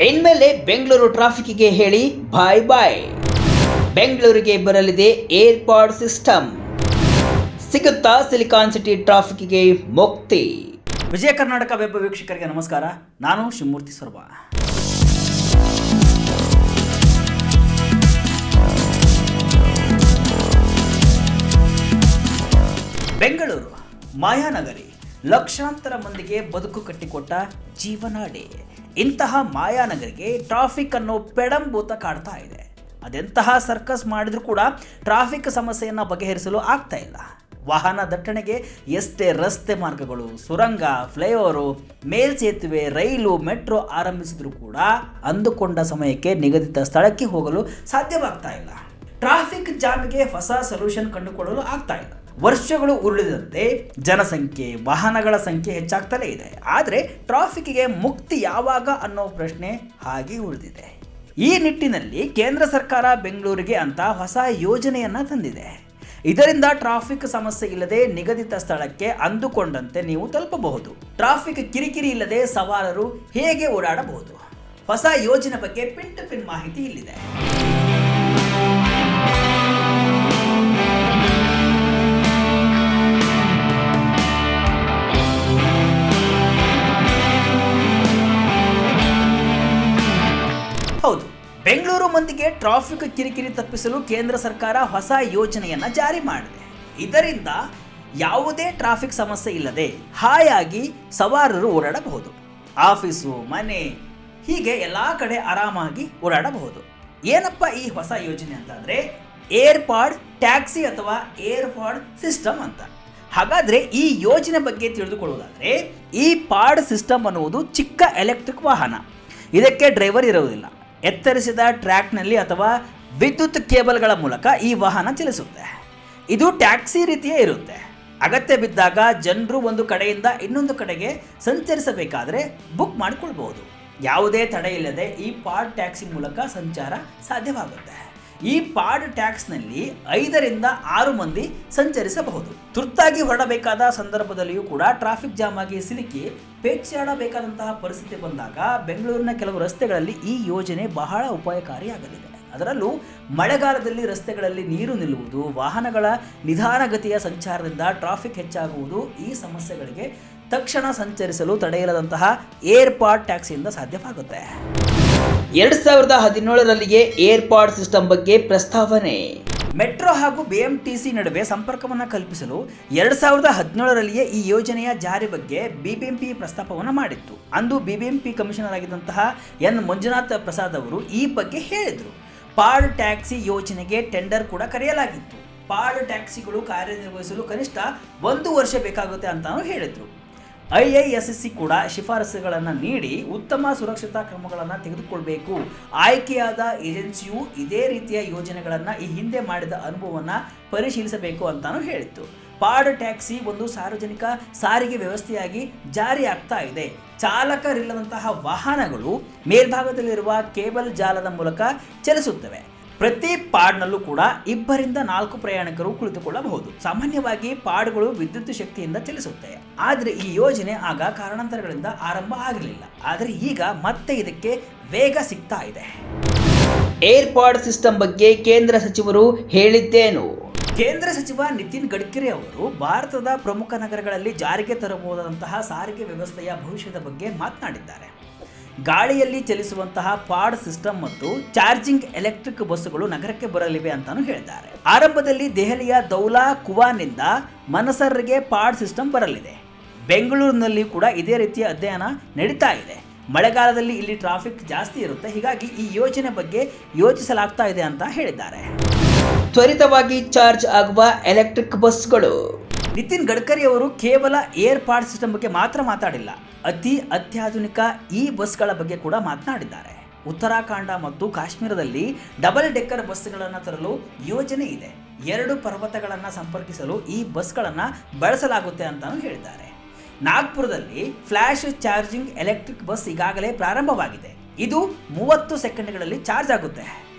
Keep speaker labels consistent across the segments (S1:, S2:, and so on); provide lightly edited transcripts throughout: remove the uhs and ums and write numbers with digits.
S1: ಇನ್ಮೇಲೆ ಬೆಂಗಳೂರು ಟ್ರಾಫಿಕ್ಗೆ ಹೇಳಿ ಬಾಯ್ ಬಾಯ್. ಬೆಂಗಳೂರಿಗೆ ಬರಲಿದೆ ಏರ್ಪಾಡ್ ಸಿಸ್ಟಮ್. ಸಿಗುತ್ತಾ ಸಿಲಿಕಾನ್ ಸಿಟಿ ಟ್ರಾಫಿಕ್ಗೆ ಮುಕ್ತಿ.
S2: ವಿಜಯ ಕರ್ನಾಟಕ ವೆಬ್ ವೀಕ್ಷಕರಿಗೆ ನಮಸ್ಕಾರ. ನಾನು ಶಿವಮೂರ್ತಿ ಸ್ವರ್ಬ. ಬೆಂಗಳೂರು ಮಾಯಾನಗರಿ, ಲಕ್ಷಾಂತರ ಮಂದಿಗೆ ಬದುಕು ಕಟ್ಟಿಕೊಟ್ಟ ಜೀವನಾಡಿ. ಇಂತಹ ಮಾಯಾನಗರಿಗೆ ಟ್ರಾಫಿಕ್ ಅನ್ನೋ ಪೆಡಂಭೂತ ಕಾಡ್ತಾ ಇದೆ. ಅದೆಂತಹ ಸರ್ಕಸ್ ಮಾಡಿದ್ರೂ ಕೂಡ ಟ್ರಾಫಿಕ್ ಸಮಸ್ಯೆಯನ್ನು ಬಗೆಹರಿಸಲು ಆಗ್ತಾ ಇಲ್ಲ. ವಾಹನ ದಟ್ಟಣೆಗೆ ಎಷ್ಟೇ ರಸ್ತೆ ಮಾರ್ಗಗಳು, ಸುರಂಗ, ಫ್ಲೈಓವರು, ಮೇಲ್ಸೇತುವೆ, ರೈಲು, ಮೆಟ್ರೋ ಆರಂಭಿಸಿದ್ರೂ ಕೂಡ ಅಂದುಕೊಂಡ ಸಮಯಕ್ಕೆ ನಿಗದಿತ ಸ್ಥಳಕ್ಕೆ ಹೋಗಲು ಸಾಧ್ಯವಾಗ್ತಾ ಇಲ್ಲ. ಟ್ರಾಫಿಕ್ ಜಾಮ್ಗೆ ಹೊಸ ಸೊಲ್ಯೂಷನ್ ಕಂಡುಕೊಳ್ಳಲು ಆಗ್ತಾ ಇಲ್ಲ. ವರ್ಷಗಳು ಉರುಳಿದಂತೆ ಜನಸಂಖ್ಯೆ, ವಾಹನಗಳ ಸಂಖ್ಯೆ ಹೆಚ್ಚಾಗ್ತಲೇ ಇದೆ. ಆದರೆ ಟ್ರಾಫಿಕ್ಗೆ ಮುಕ್ತಿ ಯಾವಾಗ ಅನ್ನೋ ಪ್ರಶ್ನೆ ಹಾಗೆ ಉಳಿದಿದೆ. ಈ ನಿಟ್ಟಿನಲ್ಲಿ ಕೇಂದ್ರ ಸರ್ಕಾರ ಬೆಂಗಳೂರಿಗೆ ಅಂತ ಹೊಸ ಯೋಜನೆಯನ್ನ ತಂದಿದೆ. ಇದರಿಂದ ಟ್ರಾಫಿಕ್ ಸಮಸ್ಯೆ ಇಲ್ಲದೆ ನಿಗದಿತ ಸ್ಥಳಕ್ಕೆ ಅಂದುಕೊಂಡಂತೆ ನೀವು ತಲುಪಬಹುದು. ಟ್ರಾಫಿಕ್ ಕಿರಿಕಿರಿ ಇಲ್ಲದೆ ಸವಾರರು ಹೇಗೆ ಓಡಾಡಬಹುದು? ಹೊಸ ಯೋಜನೆ ಬಗ್ಗೆ ಪಿನ್ ಟು ಪಿನ್ ಮಾಹಿತಿ ಇಲ್ಲಿದೆ. ಹೌದು, ಬೆಂಗಳೂರು ಮಂದಿಗೆ ಟ್ರಾಫಿಕ್ ಕಿರಿಕಿರಿ ತಪ್ಪಿಸಲು ಕೇಂದ್ರ ಸರ್ಕಾರ ಹೊಸ ಯೋಜನೆಯನ್ನ ಜಾರಿ ಮಾಡಿದೆ. ಇದರಿಂದ ಯಾವುದೇ ಟ್ರಾಫಿಕ್ ಸಮಸ್ಯೆ ಇಲ್ಲದೆ ಹಾಯಾಗಿ ಸವಾರರು ಓಡಾಡಬಹುದು. ಆಫೀಸು, ಮನೆ, ಹೀಗೆ ಎಲ್ಲ ಕಡೆ ಆರಾಮಾಗಿ ಓಡಾಡಬಹುದು. ಏನಪ್ಪ ಈ ಹೊಸ ಯೋಜನೆ ಅಂತಂದ್ರೆ ಏರ್ಪಾಡ್ ಟ್ಯಾಕ್ಸಿ ಅಥವಾ ಏರ್ಪಾಡ್ ಸಿಸ್ಟಮ್ ಅಂತ. ಹಾಗಾದ್ರೆ ಈ ಯೋಜನೆ ಬಗ್ಗೆ ತಿಳಿದುಕೊಳ್ಳುವುದಾದ್ರೆ, ಈ ಪಾಡ್ ಸಿಸ್ಟಮ್ ಅನ್ನುವುದು ಚಿಕ್ಕ ಎಲೆಕ್ಟ್ರಿಕ್ ವಾಹನ. ಇದಕ್ಕೆ ಡ್ರೈವರ್ ಇರುವುದಿಲ್ಲ. ಎತ್ತರಿಸಿದ ಟ್ರ್ಯಾಕ್ನಲ್ಲಿ ಅಥವಾ ವಿದ್ಯುತ್ ಕೇಬಲ್ಗಳ ಮೂಲಕ ಈ ವಾಹನ ಚಲಿಸುತ್ತೆ. ಇದು ಟ್ಯಾಕ್ಸಿ ರೀತಿಯೇ ಇರುತ್ತೆ. ಅಗತ್ಯ ಬಿದ್ದಾಗ ಜನರು ಒಂದು ಕಡೆಯಿಂದ ಇನ್ನೊಂದು ಕಡೆಗೆ ಸಂಚರಿಸಬೇಕಾದರೆ ಬುಕ್ ಮಾಡಿಕೊಳ್ಬಹುದು. ಯಾವುದೇ ತಡೆ ಇಲ್ಲದೆ ಈ ಪಾಡ್ ಟ್ಯಾಕ್ಸಿ ಮೂಲಕ ಸಂಚಾರ ಸಾಧ್ಯವಾಗುತ್ತೆ. ಈ ಪಾಡ್ ಟ್ಯಾಕ್ಸ್ನಲ್ಲಿ 5 ರಿಂದ 6 ಮಂದಿ ಸಂಚರಿಸಬಹುದು. ತುರ್ತಾಗಿ ಹೊರಡಬೇಕಾದ ಸಂದರ್ಭದಲ್ಲಿಯೂ ಕೂಡ ಟ್ರಾಫಿಕ್ ಜಾಮ್ ಆಗಿ ಸಿಲುಕಿ ಪೇಚಾಡಬೇಕಾದಂತಹ ಪರಿಸ್ಥಿತಿ ಬಂದಾಗ ಬೆಂಗಳೂರಿನ ಕೆಲವು ರಸ್ತೆಗಳಲ್ಲಿ ಈ ಯೋಜನೆ ಬಹಳ ಉಪಾಯಕಾರಿಯಾಗಲಿದೆ. ಅದರಲ್ಲೂ ಮಳೆಗಾಲದಲ್ಲಿ ರಸ್ತೆಗಳಲ್ಲಿ ನೀರು ನಿಲ್ಲುವುದು, ವಾಹನಗಳ ನಿಧಾನಗತಿಯ ಸಂಚಾರದಿಂದ ಟ್ರಾಫಿಕ್ ಹೆಚ್ಚಾಗುವುದು, ಈ ಸಮಸ್ಯೆಗಳಿಗೆ ತಕ್ಷಣ ಸಂಚರಿಸಲು ತಡೆಯಿಲ್ಲದಂತಹ ಏರ್ಪಾಡ್ ಟ್ಯಾಕ್ಸಿಯಿಂದ ಸಾಧ್ಯವಾಗುತ್ತೆ.
S1: 2017ರಲ್ಲಿಯೇ ಏರ್ಪಾಡ್ ಸಿಸ್ಟಮ್ ಬಗ್ಗೆ ಪ್ರಸ್ತಾವನೆ.
S2: ಮೆಟ್ರೋ ಹಾಗೂ ಬಿಎಂಟಿಸಿ ನಡುವೆ ಸಂಪರ್ಕವನ್ನು ಕಲ್ಪಿಸಲು 2017ರಲ್ಲಿಯೇ ಈ ಯೋಜನೆಯ ಜಾರಿ ಬಗ್ಗೆ ಬಿಬಿಎಂಪಿ ಪ್ರಸ್ತಾಪವನ್ನು ಮಾಡಿತ್ತು. ಅಂದು ಬಿಬಿಎಂಪಿ ಕಮಿಷನರ್ ಆಗಿದ್ದಂತಹ ಎನ್ ಮಂಜುನಾಥ್ ಪ್ರಸಾದ್ ಅವರು ಈ ಬಗ್ಗೆ ಹೇಳಿದರು. ಪಾಡ್ ಟ್ಯಾಕ್ಸಿ ಯೋಜನೆಗೆ ಟೆಂಡರ್ ಕೂಡ ಕರೆಯಲಾಗಿತ್ತು. ಪಾಡ್ ಟ್ಯಾಕ್ಸಿಗಳು ಕಾರ್ಯನಿರ್ವಹಿಸಲು ಕನಿಷ್ಠ 1 ವರ್ಷ ಬೇಕಾಗುತ್ತೆ ಅಂತಾನು ಹೇಳಿದರು. IISC ಕೂಡ ಶಿಫಾರಸುಗಳನ್ನು ನೀಡಿ ಉತ್ತಮ ಸುರಕ್ಷತಾ ಕ್ರಮಗಳನ್ನು ತೆಗೆದುಕೊಳ್ಬೇಕು. ಆಯ್ಕೆಯಾದ ಏಜೆನ್ಸಿಯು ಇದೇ ರೀತಿಯ ಯೋಜನೆಗಳನ್ನು ಈ ಹಿಂದೆ ಮಾಡಿದ ಅನುಭವವನ್ನು ಪರಿಶೀಲಿಸಬೇಕು ಅಂತಾನು ಹೇಳಿತ್ತು. ಪಾಡ್ ಟ್ಯಾಕ್ಸಿ ಒಂದು ಸಾರ್ವಜನಿಕ ಸಾರಿಗೆ ವ್ಯವಸ್ಥೆಯಾಗಿ ಜಾರಿ ಆಗ್ತಾ ಇದೆ. ಚಾಲಕರಿಲ್ಲದಂತಹ ವಾಹನಗಳು ಮೇಲ್ಭಾಗದಲ್ಲಿರುವ ಕೇಬಲ್ ಜಾಲದ ಮೂಲಕ ಚಲಿಸುತ್ತವೆ. ಪ್ರತಿ ಪಾಡ್ನಲ್ಲೂ ಕೂಡ 2 ರಿಂದ 4 ಪ್ರಯಾಣಿಕರು ಕುಳಿತುಕೊಳ್ಳಬಹುದು. ಸಾಮಾನ್ಯವಾಗಿ ಪಾಡ್ಗಳು ವಿದ್ಯುತ್ ಶಕ್ತಿಯಿಂದ ಚಲಿಸುತ್ತವೆ. ಆದರೆ ಈ ಯೋಜನೆ ಆಗ ಕಾರಣಾಂತರಗಳಿಂದ ಆರಂಭ ಆಗಲಿಲ್ಲ. ಆದರೆ ಈಗ ಮತ್ತೆ ಇದಕ್ಕೆ ವೇಗ ಸಿಗ್ತಾ ಇದೆ.
S1: ಏರ್ಪಾಡ್ ಸಿಸ್ಟಮ್ ಬಗ್ಗೆ ಕೇಂದ್ರ ಸಚಿವರು ಹೇಳಿದ್ದೇನು?
S2: ಕೇಂದ್ರ ಸಚಿವ ನಿತಿನ್ ಗಡ್ಕರಿ ಅವರು ಭಾರತದ ಪ್ರಮುಖ ನಗರಗಳಲ್ಲಿ ಜಾರಿಗೆ ತರಬಹುದಾದಂತಹ ಸಾರಿಗೆ ವ್ಯವಸ್ಥೆಯ ಭವಿಷ್ಯದ ಬಗ್ಗೆ ಮಾತನಾಡಿದ್ದಾರೆ. ಗಾಳಿಯಲ್ಲಿ ಚಲಿಸುವಂತಹ ಪಾಡ್ ಸಿಸ್ಟಮ್ ಮತ್ತು ಚಾರ್ಜಿಂಗ್ ಎಲೆಕ್ಟ್ರಿಕ್ ಬಸ್ಸುಗಳು ನಗರಕ್ಕೆ ಬರಲಿವೆ ಅಂತಾನು ಹೇಳಿದ್ದಾರೆ. ಆರಂಭದಲ್ಲಿ ದೆಹಲಿಯ ದೌಲಾ ಕುವಾನಿಂದ ಮನಸರ್ಗೆ ಪಾಡ್ ಸಿಸ್ಟಮ್ ಬರಲಿದೆ. ಬೆಂಗಳೂರಿನಲ್ಲಿ ಕೂಡ ಇದೇ ರೀತಿಯ ಅಧ್ಯಯನ ನಡೀತಾ ಇದೆ. ಮಳೆಗಾಲದಲ್ಲಿ ಇಲ್ಲಿ ಟ್ರಾಫಿಕ್ ಜಾಸ್ತಿ ಇರುತ್ತೆ. ಹೀಗಾಗಿ ಈ ಯೋಜನೆ ಬಗ್ಗೆ ಯೋಚಿಸಲಾಗ್ತಾ ಇದೆ ಅಂತ ಹೇಳಿದ್ದಾರೆ.
S1: ತ್ವರಿತವಾಗಿ ಚಾರ್ಜ್ ಆಗುವ ಎಲೆಕ್ಟ್ರಿಕ್ ಬಸ್ಗಳು.
S2: ನಿತಿನ್ ಗಡ್ಕರಿ ಅವರು ಕೇವಲ ಏರ್ಪಾಡ್ ಸಿಸ್ಟಮ್ ಬಗ್ಗೆ ಮಾತ್ರ ಮಾತಾಡಿಲ್ಲ, ಅತಿ ಅತ್ಯಾಧುನಿಕ ಈ ಬಸ್ಗಳ ಬಗ್ಗೆ ಕೂಡ ಮಾತನಾಡಿದ್ದಾರೆ. ಉತ್ತರಾಖಂಡ ಮತ್ತು ಕಾಶ್ಮೀರದಲ್ಲಿ ಡಬಲ್ ಡೆಕ್ಕರ್ ಬಸ್ಗಳನ್ನು ತರಲು ಯೋಜನೆ ಇದೆ. 2 ಪರ್ವತಗಳನ್ನು ಸಂಪರ್ಕಿಸಲು ಈ ಬಸ್ಗಳನ್ನು ಬಳಸಲಾಗುತ್ತೆ ಅಂತಾನು ಹೇಳಿದ್ದಾರೆ. ನಾಗ್ಪುರದಲ್ಲಿ ಫ್ಲಾಶ್ ಚಾರ್ಜಿಂಗ್ ಎಲೆಕ್ಟ್ರಿಕ್ ಬಸ್ ಈಗಾಗಲೇ ಪ್ರಾರಂಭವಾಗಿದೆ. ಇದು 30 ಸೆಕೆಂಡ್ಗಳಲ್ಲಿ ಚಾರ್ಜ್ ಆಗುತ್ತೆ.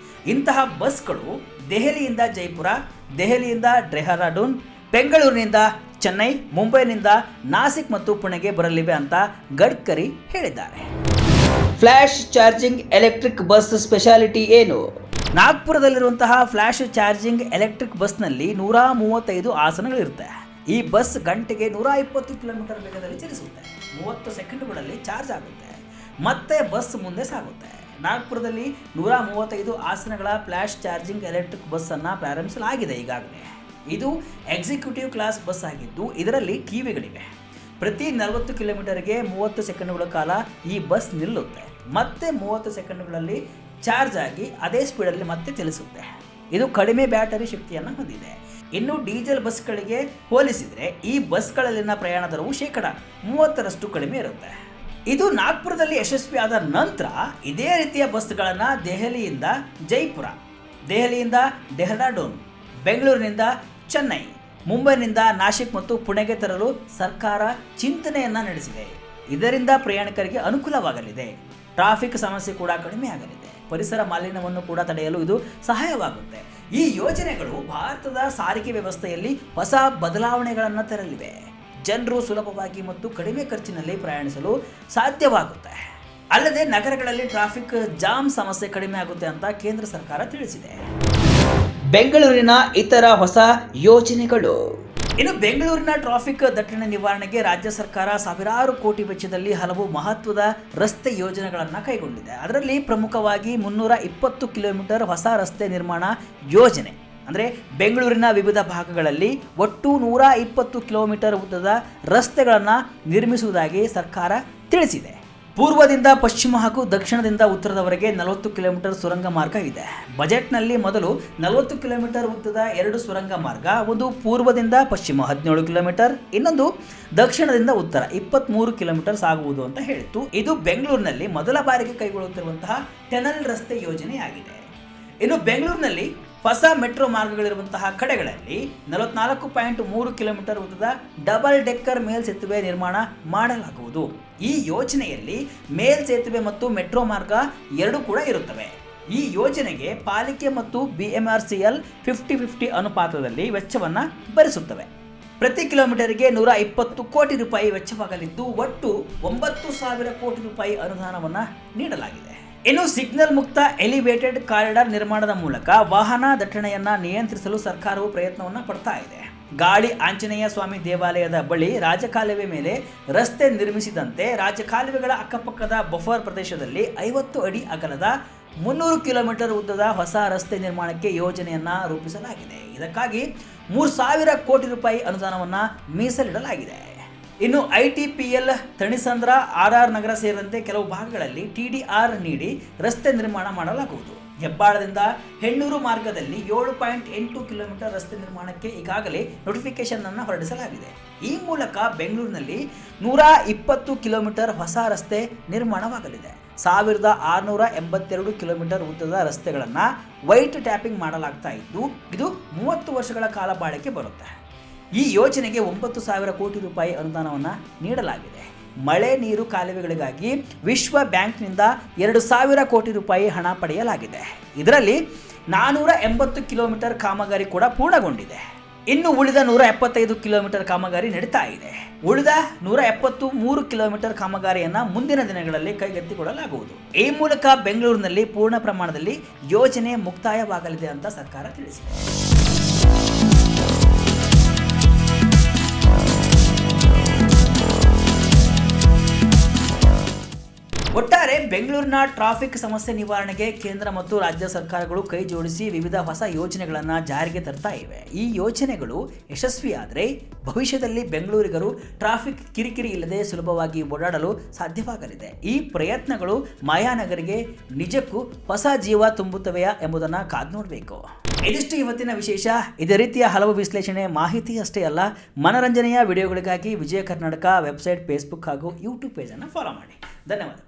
S2: ಇಂತಹ ಬಸ್ಗಳು ದೆಹಲಿಯಿಂದ ಜೈಪುರ, ದೆಹಲಿಯಿಂದ ಡೆಹ್ರಾಡೂನ್, ಬೆಂಗಳೂರಿನಿಂದ ಚೆನ್ನೈ, ಮುಂಬೈನಿಂದ ನಾಸಿಕ್ ಮತ್ತು ಪುಣೆಗೆ ಬರಲಿವೆ ಅಂತ ಗಡ್ಕರಿ ಹೇಳಿದ್ದಾರೆ.
S1: Flash charging electric bus speciality ಏನು?
S2: ನಾಗ್ಪುರದಲ್ಲಿರುವಂತಹ ಫ್ಲಾಶ್ ಚಾರ್ಜಿಂಗ್ ಎಲೆಕ್ಟ್ರಿಕ್ ಬಸ್ನಲ್ಲಿ 135 ಆಸನಗಳಿರುತ್ತೆ. ಈ ಬಸ್ ಗಂಟೆಗೆ 120 ಕಿಲೋಮೀಟರ್ ವೇಗದಲ್ಲಿ ಚಲಿಸುತ್ತೆ. 30 ಸೆಕೆಂಡುಗಳಲ್ಲಿ ಚಾರ್ಜ್ ಆಗುತ್ತೆ, ಮತ್ತೆ ಬಸ್ ಮುಂದೆ ಸಾಗುತ್ತೆ. ನಾಗ್ಪುರದಲ್ಲಿ 135 ಆಸನಗಳ ಫ್ಲಾಶ್ ಚಾರ್ಜಿಂಗ್ ಎಲೆಕ್ಟ್ರಿಕ್ ಬಸ್ಸನ್ನು ಪ್ರಾರಂಭಿಸಲಾಗಿದೆ ಈಗಾಗಲೇ. ಇದು ಎಕ್ಸಿಕ್ಯೂಟಿವ್ ಕ್ಲಾಸ್ ಬಸ್ ಆಗಿದ್ದು ಇದರಲ್ಲಿ ಟಿವಿಗಳಿವೆ. ಪ್ರತಿ 40 ಕಿಲೋಮೀಟರ್ಗೆ 30 ಸೆಕೆಂಡುಗಳ ಕಾಲ ಈ ಬಸ್ ನಿಲ್ಲುತ್ತೆ, ಮತ್ತೆ 30 ಸೆಕೆಂಡುಗಳಲ್ಲಿ ಚಾರ್ಜ್ ಆಗಿ ಅದೇ ಸ್ಪೀಡಲ್ಲಿ ಮತ್ತೆ ಚಲಿಸುತ್ತೆ. ಇದು ಕಡಿಮೆ ಬ್ಯಾಟರಿ ಶಕ್ತಿಯನ್ನು ಹೊಂದಿದೆ. ಇನ್ನು ಡೀಸೆಲ್ ಬಸ್ಗಳಿಗೆ ಹೋಲಿಸಿದರೆ ಈ ಬಸ್ಗಳಲ್ಲಿನ ಪ್ರಯಾಣ ದರವು 30% ಕಡಿಮೆ ಇರುತ್ತೆ. ಇದು ನಾಗ್ಪುರದಲ್ಲಿ ಯಶಸ್ವಿಯಾದ ನಂತರ ಇದೇ ರೀತಿಯ ಬಸ್ಗಳನ್ನು ದೆಹಲಿಯಿಂದ ಜೈಪುರ, ದೆಹಲಿಯಿಂದ ಡೆಹ್ರಾಡೂನ್, ಬೆಂಗಳೂರಿನಿಂದ ಚೆನ್ನೈ, ಮುಂಬೈನಿಂದ ನಾಶಿಕ್ ಮತ್ತು ಪುಣೆಗೆ ತರಲು ಸರ್ಕಾರ ಚಿಂತನೆಯನ್ನು ನಡೆಸಿದೆ. ಇದರಿಂದ ಪ್ರಯಾಣಿಕರಿಗೆ ಅನುಕೂಲವಾಗಲಿದೆ. ಟ್ರಾಫಿಕ್ ಸಮಸ್ಯೆ ಕೂಡ ಕಡಿಮೆ ಆಗಲಿದೆ. ಪರಿಸರ ಮಾಲಿನ್ಯವನ್ನು ಕೂಡ ತಡೆಯಲು ಇದು ಸಹಾಯವಾಗುತ್ತೆ. ಈ ಯೋಜನೆಗಳು ಭಾರತದ ಸಾರಿಗೆ ವ್ಯವಸ್ಥೆಯಲ್ಲಿ ಹೊಸ ಬದಲಾವಣೆಗಳನ್ನು ತರಲಿವೆ. ಜನರು ಸುಲಭವಾಗಿ ಮತ್ತು ಕಡಿಮೆ ಖರ್ಚಿನಲ್ಲಿ ಪ್ರಯಾಣಿಸಲು ಸಾಧ್ಯವಾಗುತ್ತೆ. ಅಲ್ಲದೆ ನಗರಗಳಲ್ಲಿ ಟ್ರಾಫಿಕ್ ಜಾಮ್ ಸಮಸ್ಯೆ ಕಡಿಮೆ ಆಗುತ್ತೆ ಅಂತ ಕೇಂದ್ರ ಸರ್ಕಾರ ತಿಳಿಸಿದೆ.
S1: ಬೆಂಗಳೂರಿನ ಇತರ ಹೊಸ ಯೋಜನೆಗಳು.
S2: ಇನ್ನು ಬೆಂಗಳೂರಿನ ಟ್ರಾಫಿಕ್ ದಟ್ಟಣೆ ನಿವಾರಣೆಗೆ ರಾಜ್ಯ ಸರ್ಕಾರ ಸಾವಿರಾರು ಕೋಟಿ ವೆಚ್ಚದಲ್ಲಿ ಹಲವು ಮಹತ್ವದ ರಸ್ತೆ ಯೋಜನೆಗಳನ್ನು ಕೈಗೊಂಡಿದೆ. ಅದರಲ್ಲಿ ಪ್ರಮುಖವಾಗಿ 320 ಕಿಲೋಮೀಟರ್ ಹೊಸ ರಸ್ತೆ ನಿರ್ಮಾಣ ಯೋಜನೆ. ಅಂದರೆ ಬೆಂಗಳೂರಿನ ವಿವಿಧ ಭಾಗಗಳಲ್ಲಿ ಒಟ್ಟು 120 ಕಿಲೋಮೀಟರ್ ಉದ್ದದ ರಸ್ತೆಗಳನ್ನು ನಿರ್ಮಿಸುವುದಾಗಿ ಸರ್ಕಾರ ತಿಳಿಸಿದೆ. ಪೂರ್ವದಿಂದ ಪಶ್ಚಿಮ ಹಾಗೂ ದಕ್ಷಿಣದಿಂದ ಉತ್ತರದವರೆಗೆ 40 ಕಿಲೋಮೀಟರ್ ಸುರಂಗ ಮಾರ್ಗ ಇದೆ. ಬಜೆಟ್ನಲ್ಲಿ ಮೊದಲು 40 ಕಿಲೋಮೀಟರ್ ಉದ್ದದ 2 ಸುರಂಗ ಮಾರ್ಗ, ಒಂದು ಪೂರ್ವದಿಂದ ಪಶ್ಚಿಮ 17 ಕಿಲೋಮೀಟರ್, ಇನ್ನೊಂದು ದಕ್ಷಿಣದಿಂದ ಉತ್ತರ 23 ಕಿಲೋಮೀಟರ್ ಸಾಗುವುದು ಅಂತ ಹೇಳಿತ್ತು. ಇದು ಬೆಂಗಳೂರಿನಲ್ಲಿ ಮೊದಲ ಬಾರಿಗೆ ಕೈಗೊಳ್ಳುತ್ತಿರುವಂತಹ ಟನಲ್ ರಸ್ತೆ ಯೋಜನೆಯಾಗಿದೆ. ಇನ್ನು ಬೆಂಗಳೂರಿನಲ್ಲಿ ಹೊಸ ಮೆಟ್ರೋ ಮಾರ್ಗಗಳಿರುವಂತಹ ಕಡೆಗಳಲ್ಲಿ 44.3 ಕಿಲೋಮೀಟರ್ ಉದ್ದದ ಡಬಲ್ ಡೆಕ್ಕರ್ ಮೇಲ್ಸೇತುವೆ ನಿರ್ಮಾಣ ಮಾಡಲಾಗುವುದು. ಈ ಯೋಜನೆಯಲ್ಲಿ ಮೇಲ್ಸೇತುವೆ ಮತ್ತು ಮೆಟ್ರೋ ಮಾರ್ಗ ಎರಡೂ ಕೂಡ ಇರುತ್ತವೆ. ಈ ಯೋಜನೆಗೆ ಪಾಲಿಕೆ ಮತ್ತು BMRCL 50-50 ಅನುಪಾತದಲ್ಲಿ ವೆಚ್ಚವನ್ನು ಭರಿಸುತ್ತವೆ. ಪ್ರತಿ ಕಿಲೋಮೀಟರ್ಗೆ 120 ಕೋಟಿ ರೂಪಾಯಿ ವೆಚ್ಚವಾಗಲಿದ್ದು ಒಟ್ಟು 9,000 ಕೋಟಿ ರೂಪಾಯಿ ಅನುದಾನವನ್ನು ನೀಡಲಾಗಿದೆ. ಇನ್ನು ಸಿಗ್ನಲ್ ಮುಕ್ತ ಎಲಿವೇಟೆಡ್ ಕಾರಿಡಾರ್ ನಿರ್ಮಾಣದ ಮೂಲಕ ವಾಹನ ದಟ್ಟಣೆಯನ್ನು ನಿಯಂತ್ರಿಸಲು ಸರ್ಕಾರವು ಪ್ರಯತ್ನವನ್ನು ಪಡ್ತಾ ಇದೆ. ಗಾಳಿ ಆಂಜನೇಯ ಸ್ವಾಮಿ ದೇವಾಲಯದ ಬಳಿ ರಾಜಕಾಲುವೆ ಮೇಲೆ ರಸ್ತೆ ನಿರ್ಮಿಸಿದಂತೆ ರಾಜಕಾಲುವೆಗಳ ಅಕ್ಕಪಕ್ಕದ ಬಫರ್ ಪ್ರದೇಶದಲ್ಲಿ 50 ಅಡಿ ಅಗಲದ 300 ಕಿಲೋಮೀಟರ್ ಉದ್ದದ ಹೊಸ ರಸ್ತೆ ನಿರ್ಮಾಣಕ್ಕೆ ಯೋಜನೆಯನ್ನು ರೂಪಿಸಲಾಗಿದೆ. ಇದಕ್ಕಾಗಿ 3,000 ಕೋಟಿ ರೂಪಾಯಿ ಅನುದಾನವನ್ನು ಮೀಸಲಿಡಲಾಗಿದೆ. ಇನ್ನು ITPL, ಥಣಿಸಂದ್ರ, RR ನಗರ ಸೇರಿದಂತೆ ಕೆಲವು ಭಾಗಗಳಲ್ಲಿ TDR ನೀಡಿ ರಸ್ತೆ ನಿರ್ಮಾಣ ಮಾಡಲಾಗುವುದು. ಹೆಬ್ಬಾಳದಿಂದ ಹೆಣ್ಣೂರು ಮಾರ್ಗದಲ್ಲಿ 7.8 ಕಿಲೋಮೀಟರ್ ರಸ್ತೆ ನಿರ್ಮಾಣಕ್ಕೆ ಈಗಾಗಲೇ ನೋಟಿಫಿಕೇಶನ್ ಅನ್ನು ಹೊರಡಿಸಲಾಗಿದೆ. ಈ ಮೂಲಕ ಬೆಂಗಳೂರಿನಲ್ಲಿ 120 ಕಿಲೋಮೀಟರ್ ಹೊಸ ರಸ್ತೆ ನಿರ್ಮಾಣವಾಗಲಿದೆ. 1682 ಕಿಲೋಮೀಟರ್ ಉದ್ದದ ರಸ್ತೆಗಳನ್ನು ವೈಟ್ ಟ್ಯಾಪಿಂಗ್ ಮಾಡಲಾಗ್ತಾ ಇದ್ದು ಇದು 30 ವರ್ಷಗಳ ಕಾಲ ಬಾಳಿಕೆ ಬರುತ್ತೆ. ಈ ಯೋಜನೆಗೆ 9,000 ಕೋಟಿ ರೂಪಾಯಿ ಅನುದಾನವನ್ನು ನೀಡಲಾಗಿದೆ. ಮಳೆ ನೀರು ಕಾಲುವೆಗಳಿಗಾಗಿ ವಿಶ್ವ ಬ್ಯಾಂಕ್ನಿಂದ 2,000 ಕೋಟಿ ರೂಪಾಯಿ ಹಣ ಪಡೆಯಲಾಗಿದೆ. ಇದರಲ್ಲಿ 480 ಕಿಲೋಮೀಟರ್ ಕಾಮಗಾರಿ ಕೂಡ ಪೂರ್ಣಗೊಂಡಿದೆ. ಇನ್ನು ಉಳಿದ 175 ಕಿಲೋಮೀಟರ್ ಕಾಮಗಾರಿ ನಡೀತಾ ಇದೆ. ಉಳಿದ 173 ಕಿಲೋಮೀಟರ್ ಕಾಮಗಾರಿಯನ್ನು ಮುಂದಿನ ದಿನಗಳಲ್ಲಿ ಕೈಗೆತ್ತಿಕೊಳ್ಳಲಾಗುವುದು. ಈ ಮೂಲಕ ಬೆಂಗಳೂರಿನಲ್ಲಿ ಪೂರ್ಣ ಪ್ರಮಾಣದಲ್ಲಿ ಯೋಜನೆ ಮುಕ್ತಾಯವಾಗಲಿದೆ ಅಂತ ಸರ್ಕಾರ ತಿಳಿಸಿದೆ. ಒಟ್ಟಾರೆ ಬೆಂಗಳೂರಿನ ಟ್ರಾಫಿಕ್ ಸಮಸ್ಯೆ ನಿವಾರಣೆಗೆ ಕೇಂದ್ರ ಮತ್ತು ರಾಜ್ಯ ಸರ್ಕಾರಗಳು ಕೈ ಜೋಡಿಸಿ ವಿವಿಧ ಹೊಸ ಯೋಜನೆಗಳನ್ನು ಜಾರಿಗೆ ತರ್ತಾ ಇವೆ. ಈ ಯೋಜನೆಗಳು ಯಶಸ್ವಿಯಾದರೆ ಭವಿಷ್ಯದಲ್ಲಿ ಬೆಂಗಳೂರಿಗರು ಟ್ರಾಫಿಕ್ ಕಿರಿಕಿರಿ ಇಲ್ಲದೆ ಸುಲಭವಾಗಿ ಓಡಾಡಲು ಸಾಧ್ಯವಾಗಲಿದೆ. ಈ ಪ್ರಯತ್ನಗಳು ಮಾಯಾನಗರಿಗೆ ನಿಜಕ್ಕೂ ಹೊಸ ಜೀವ ತುಂಬುತ್ತವೆಯಾ ಎಂಬುದನ್ನು ಕಾದು ನೋಡಬೇಕು. ಇದಿಷ್ಟು ಇವತ್ತಿನ ವಿಶೇಷ. ಇದೇ ರೀತಿಯ ಹಲವು ವಿಶ್ಲೇಷಣೆ ಮಾಹಿತಿ ಅಷ್ಟೇ ಅಲ್ಲ, ಮನರಂಜನೆಯ ವಿಡಿಯೋಗಳಿಗಾಗಿ ವಿಜಯ ಕರ್ನಾಟಕ ವೆಬ್ಸೈಟ್, ಫೇಸ್ಬುಕ್ ಹಾಗೂ ಯೂಟ್ಯೂಬ್ ಪೇಜನ್ನು ಫಾಲೋ ಮಾಡಿ. ಧನ್ಯವಾದಗಳು.